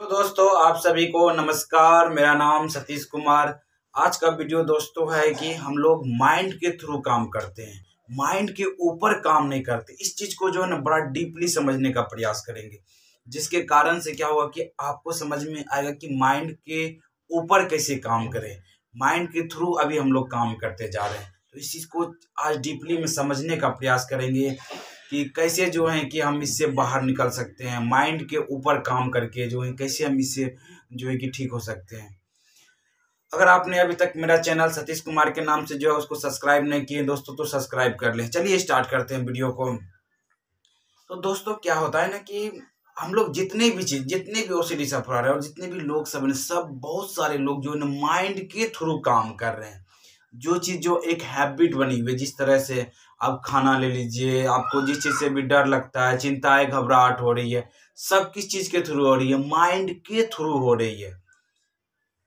दोस्तों आप सभी को नमस्कार। मेरा नाम सतीश कुमार। आज का वीडियो दोस्तों है कि हम लोग माइंड के थ्रू काम करते हैं, माइंड के ऊपर काम नहीं करते। इस चीज को जो है ना बड़ा डीपली समझने का प्रयास करेंगे, जिसके कारण से क्या होगा कि आपको समझ में आएगा कि माइंड के ऊपर कैसे काम करें। माइंड के थ्रू अभी हम लोग काम करते जा रहे हैं, तो इस चीज को आज डीपली में समझने का प्रयास करेंगे कि कैसे जो है कि हम इससे बाहर निकल सकते हैं। माइंड के ऊपर काम करके जो है कैसे हम इससे जो है कि ठीक हो सकते हैं। अगर आपने अभी तक मेरा चैनल सतीश कुमार के नाम से जो है उसको सब्सक्राइब नहीं किए दोस्तों, तो सब्सक्राइब कर लें। चलिए स्टार्ट करते हैं वीडियो को। तो दोस्तों क्या होता है ना कि हम लोग जितने भी ओसीडी सफर है और जितने भी लोग सब हैं, सब बहुत सारे लोग जो है ना माइंड के थ्रू काम कर रहे हैं। जो चीज जो एक हैबिट बनी हुई है, जिस तरह से आप खाना ले लीजिए, आपको जिस चीज से भी डर लगता है, चिंताएं घबराहट हो रही है, सब किस चीज के थ्रू हो रही है? माइंड के थ्रू हो रही है।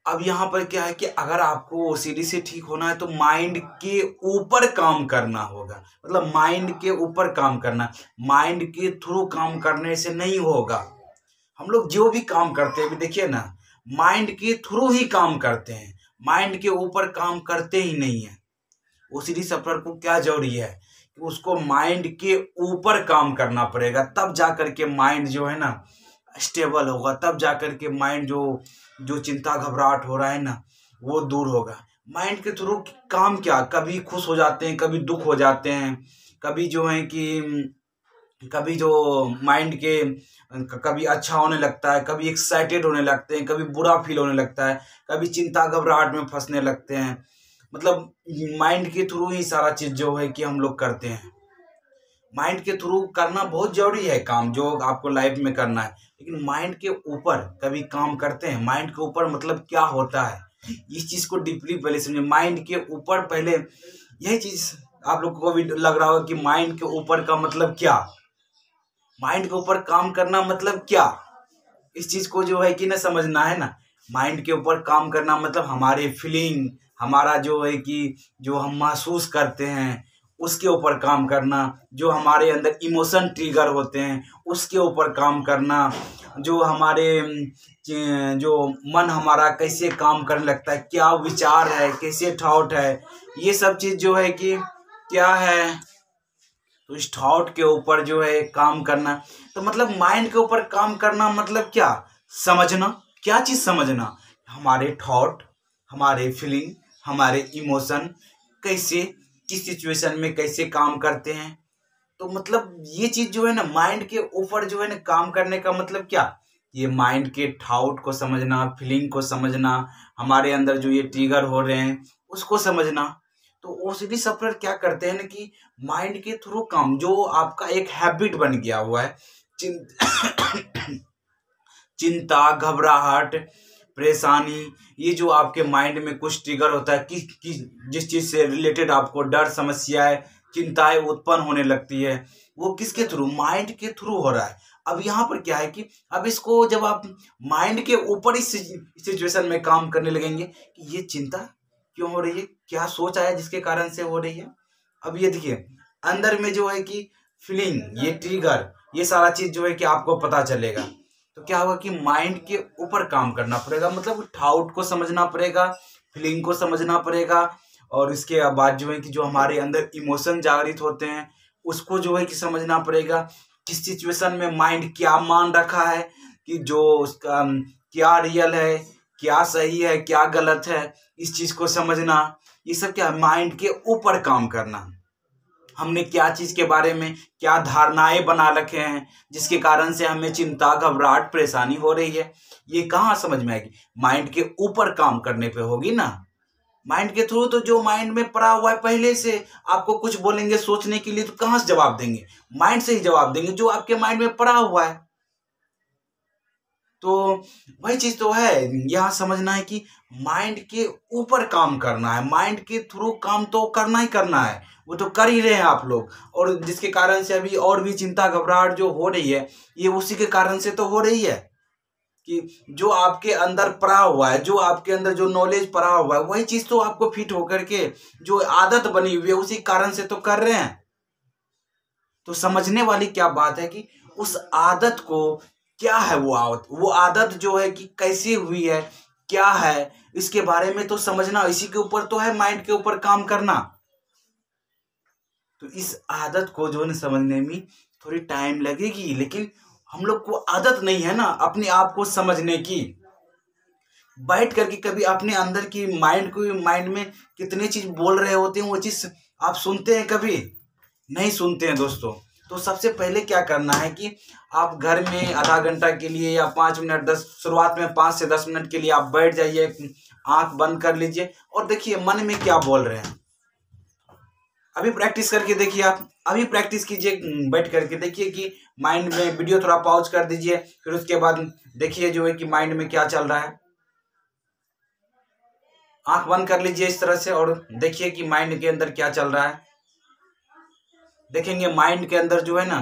अब यहाँ पर क्या है कि अगर आपको ओसीडी से ठीक होना है तो माइंड के ऊपर काम करना होगा, मतलब माइंड के ऊपर काम करना। माइंड के थ्रू काम करने से नहीं होगा। हम लोग जो भी काम करते हैं, अभी देखिए ना, माइंड के थ्रू ही काम करते हैं, माइंड के ऊपर काम करते ही नहीं है। ओसीडी सफर को क्या जरूरी है कि उसको माइंड के ऊपर काम करना पड़ेगा, तब जाकर के माइंड जो है ना स्टेबल होगा, तब जाकर के माइंड जो जो चिंता घबराहट हो रहा है ना वो दूर होगा। माइंड के थ्रू काम क्या, कभी खुश हो जाते हैं, कभी दुख हो जाते हैं, कभी जो है कि कभी जो माइंड के कभी अच्छा होने लगता है, कभी एक्साइटेड होने लगते हैं, कभी बुरा फील होने लगता है, कभी चिंता घबराहट में फंसने लगते हैं। मतलब माइंड के थ्रू ही सारा चीज जो है कि हम लोग करते हैं। माइंड के थ्रू करना बहुत जरूरी है काम जो आपको लाइफ में करना है, लेकिन माइंड के ऊपर कभी काम करते हैं? माइंड के ऊपर मतलब क्या होता है, इस चीज को डीपली पहले समझे। माइंड के ऊपर पहले यही चीज आप लोग को भी लग रहा होगा कि माइंड के ऊपर का मतलब क्या, माइंड के ऊपर काम करना मतलब क्या। इस चीज को जो है कि ना समझना है ना। माइंड के ऊपर काम करना मतलब हमारे फीलिंग, हमारा जो है कि जो हम महसूस करते हैं उसके ऊपर काम करना, जो हमारे अंदर इमोशन ट्रिगर होते हैं उसके ऊपर काम करना, जो हमारे जो मन हमारा कैसे काम करने लगता है, क्या विचार है, कैसे थॉट है, ये सब चीज जो है कि क्या है, तो इस थॉट के ऊपर जो है काम करना। तो मतलब माइंड के ऊपर काम करना मतलब क्या, समझना। क्या चीज समझना? हमारे थॉट, हमारे फीलिंग, हमारे इमोशन कैसे किस सिचुएशन में कैसे काम करते हैं। तो मतलब ये चीज जो है ना माइंड के ऊपर जो है ना काम करने का मतलब क्या, ये माइंड के थॉट को समझना, फीलिंग को समझना, हमारे अंदर जो ये ट्रिगर हो रहे हैं उसको समझना। तो ओसीडी सफर क्या करते हैं ना कि माइंड के थ्रू काम, जो आपका एक हैबिट बन गया हुआ है, चिंता घबराहट परेशानी, ये जो आपके माइंड में कुछ ट्रिगर होता है कि जिस चीज से रिलेटेड आपको डर, समस्याएं, चिंताएं उत्पन्न होने लगती है, वो किसके थ्रू, माइंड के थ्रू हो रहा है। अब यहाँ पर क्या है कि अब इसको जब आप माइंड के ऊपर इस सिचुएशन में काम करने लगेंगे कि ये चिंता क्यों हो रही है, क्या सोच आया जिसके कारण से हो रही है। अब ये देखिए अंदर में जो है कि फीलिंग, ये ट्रिगर, ये सारा चीज जो है कि आपको पता चलेगा। तो क्या होगा कि माइंड के ऊपर काम करना पड़ेगा, मतलब थॉट को समझना पड़ेगा, फीलिंग को समझना पड़ेगा, और इसके बाद जो है कि जो हमारे अंदर इमोशन जागृत होते हैं उसको जो है कि समझना पड़ेगा। किस सिचुएशन में माइंड क्या मान रखा है, कि जो उसका क्या रियल है, क्या सही है, क्या गलत है, इस चीज को समझना। ये सब क्या, माइंड के ऊपर काम करना। हमने क्या चीज के बारे में क्या धारणाएं बना रखे हैं जिसके कारण से हमें चिंता घबराहट परेशानी हो रही है, ये कहाँ समझ में आएगी? माइंड के ऊपर काम करने पे होगी ना। माइंड के थ्रू तो जो माइंड में पड़ा हुआ है पहले से, आपको कुछ बोलेंगे सोचने के लिए तो कहाँ से जवाब देंगे? माइंड से ही जवाब देंगे, जो आपके माइंड में पड़ा हुआ है। तो वही चीज तो है, यहाँ समझना है कि माइंड के ऊपर काम करना है, माइंड के थ्रू काम तो करना ही करना है, वो तो कर ही रहे हैं आप लोग। और जिसके कारण से अभी और भी चिंता घबराहट जो हो रही है, ये उसी के कारण से तो हो रही है कि जो आपके अंदर पड़ा हुआ है, जो आपके अंदर जो नॉलेज पड़ा हुआ है, वही चीज तो आपको फिट होकर के जो आदत बनी हुई है उसी कारण से तो कर रहे हैं। तो समझने वाली क्या बात है कि उस आदत को क्या है वो आदत जो है कि कैसे हुई है, क्या है, इसके बारे में तो समझना, इसी के ऊपर तो है माइंड के ऊपर काम करना। तो इस आदत को जो है समझने में थोड़ी टाइम लगेगी, लेकिन हम लोग को आदत नहीं है ना अपने आप को समझने की। बैठ करके कभी अपने अंदर की माइंड में कितनी चीज बोल रहे होते हैं वो चीज आप सुनते हैं? कभी नहीं सुनते हैं दोस्तों। तो सबसे पहले क्या करना है कि आप घर में आधा घंटा के लिए या 5 मिनट 10, शुरुआत में 5 से 10 मिनट के लिए आप बैठ जाइए, आंख बंद कर लीजिए और देखिए मन में क्या बोल रहे हैं। अभी प्रैक्टिस करके देखिए, आप अभी प्रैक्टिस कीजिए, बैठ करके देखिए कि माइंड में वीडियो थोड़ा पॉज कर दीजिए, फिर उसके बाद देखिए जो है कि माइंड में क्या चल रहा है। आंख बंद कर लीजिए इस तरह से और देखिए कि माइंड के अंदर क्या चल रहा है। देखेंगे माइंड के अंदर जो है ना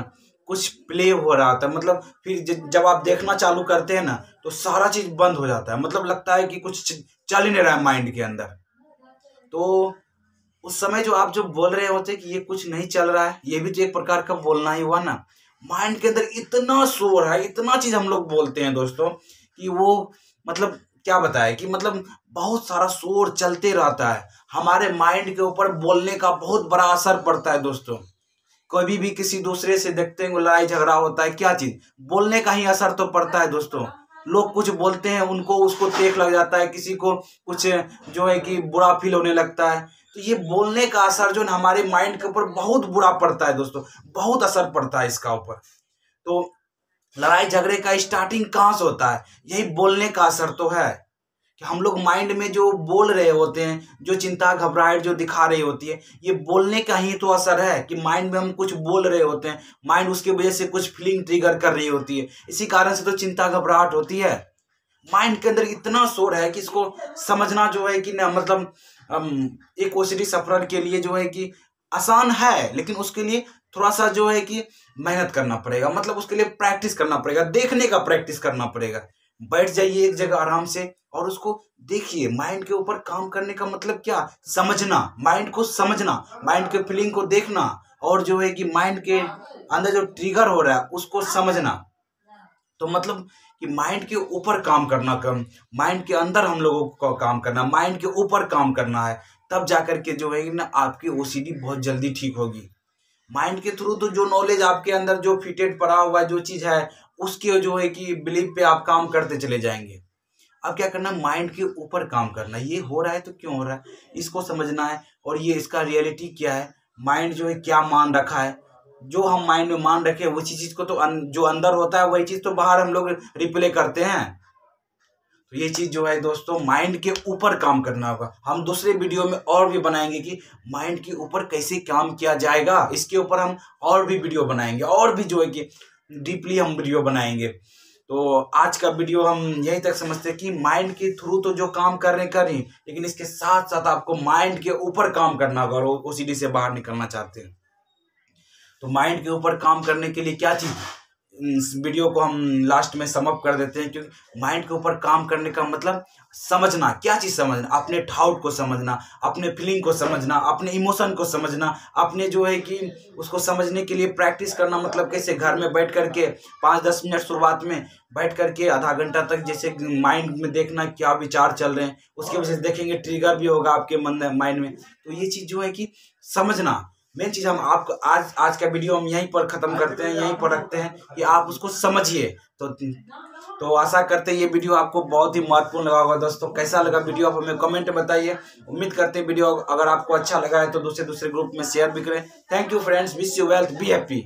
कुछ प्ले हो रहा था, मतलब फिर जब आप देखना चालू करते हैं ना तो सारा चीज बंद हो जाता है, मतलब लगता है कि कुछ चल ही नहीं रहा है माइंड के अंदर। तो उस समय जो आप जो बोल रहे होते कि ये कुछ नहीं चल रहा है, ये भी तो एक प्रकार का बोलना ही हुआ ना। माइंड के अंदर इतना शोर है, इतना चीज हम लोग बोलते हैं दोस्तों कि वो मतलब क्या बताए कि मतलब बहुत सारा शोर चलते रहता है। हमारे माइंड के ऊपर बोलने का बहुत बड़ा असर पड़ता है दोस्तों। कभी भी किसी दूसरे से देखते हैं लड़ाई झगड़ा होता है, क्या चीज बोलने का ही असर तो पड़ता है दोस्तों। लोग कुछ बोलते हैं उनको उसको टेक लग जाता है, किसी को कुछ जो है कि बुरा फील होने लगता है। तो ये बोलने का असर जो है हमारे माइंड के ऊपर बहुत बुरा पड़ता है दोस्तों, बहुत असर पड़ता है इसका ऊपर। तो लड़ाई झगड़े का स्टार्टिंग कहाँ से होता है? यही बोलने का असर तो है कि हम लोग माइंड में जो बोल रहे होते हैं, जो चिंता घबराहट जो दिखा रही होती है, ये बोलने का ही तो असर है कि माइंड में हम कुछ बोल रहे होते हैं, माइंड उसकी वजह से कुछ फीलिंग ट्रिगर कर रही होती है, इसी कारण से तो चिंता घबराहट होती है। माइंड के अंदर इतना शोर है कि इसको समझना जो है कि ना मतलब एक ओसीडी सफरर के लिए जो है कि आसान है, लेकिन उसके लिए थोड़ा सा जो है कि मेहनत करना पड़ेगा, मतलब उसके लिए प्रैक्टिस करना पड़ेगा, देखने का प्रैक्टिस करना पड़ेगा। बैठ जाइए एक जगह आराम से और उसको देखिए। माइंड के ऊपर काम करने का मतलब क्या? समझना, माइंड को समझना, माइंड के फीलिंग को देखना और जो है कि माइंड के अंदर जो ट्रिगर हो रहा है उसको समझना। तो मतलब कि माइंड के ऊपर काम करना, कम माइंड के अंदर हम लोगों को काम करना, माइंड के ऊपर काम करना है, तब जाकर के जो है ना आपकी ओसीडी बहुत जल्दी ठीक होगी। माइंड के थ्रू तो जो नॉलेज आपके अंदर जो फिटेड पड़ा हुआ है, जो चीज है उसके जो है कि बिलीव पे आप काम करते चले जाएंगे। अब क्या करना, माइंड के ऊपर काम करना। ये हो रहा है तो क्यों हो रहा है इसको समझना है और ये इसका रियलिटी क्या है, माइंड जो है क्या मान रखा है। जो हम माइंड में मान रखे उसी चीज को तो जो अंदर होता है वही चीज तो बाहर हम लोग रिप्ले करते हैं। तो ये चीज जो है दोस्तों माइंड के ऊपर काम करना होगा। हम दूसरे वीडियो में और भी बनाएंगे कि माइंड के ऊपर कैसे काम किया जाएगा, इसके ऊपर हम और भी वीडियो बनाएंगे और भी जो है कि डीपली हम वीडियो बनाएंगे। तो आज का वीडियो हम यहीं तक समझते हैं कि माइंड के थ्रू तो जो काम कर रहे करें, लेकिन इसके साथ साथ आपको माइंड के ऊपर काम करना होगा और ओसीडी से बाहर निकलना चाहते हैं। तो माइंड के ऊपर काम करने के लिए क्या चीज, इस वीडियो को हम लास्ट में समअप कर देते हैं, क्योंकि माइंड के ऊपर काम करने का मतलब समझना। क्या चीज समझना? अपने डाउट को समझना, अपने फीलिंग को समझना, अपने इमोशन को समझना, अपने जो है कि उसको समझने के लिए प्रैक्टिस करना। मतलब कैसे घर में बैठ करके 5-10 मिनट शुरुआत में बैठ करके आधा घंटा तक जैसे माइंड में देखना क्या विचार चल रहे हैं, उसके वजह से देखेंगे ट्रिगर भी होगा आपके माइंड में। तो ये चीज जो है कि समझना मेन चीज। हम आपको आज का वीडियो हम यहीं पर खत्म करते हैं, यहीं पर रखते हैं कि आप उसको समझिए। तो आशा करते हैं ये वीडियो आपको बहुत ही महत्वपूर्ण लगा होगा। दोस्तों कैसा लगा वीडियो आप हमें कमेंट में बताइए। उम्मीद करते हैं वीडियो अगर आपको अच्छा लगा है तो दूसरे ग्रुप में शेयर भी करें। Thank you friends, wish you wealth, be happy.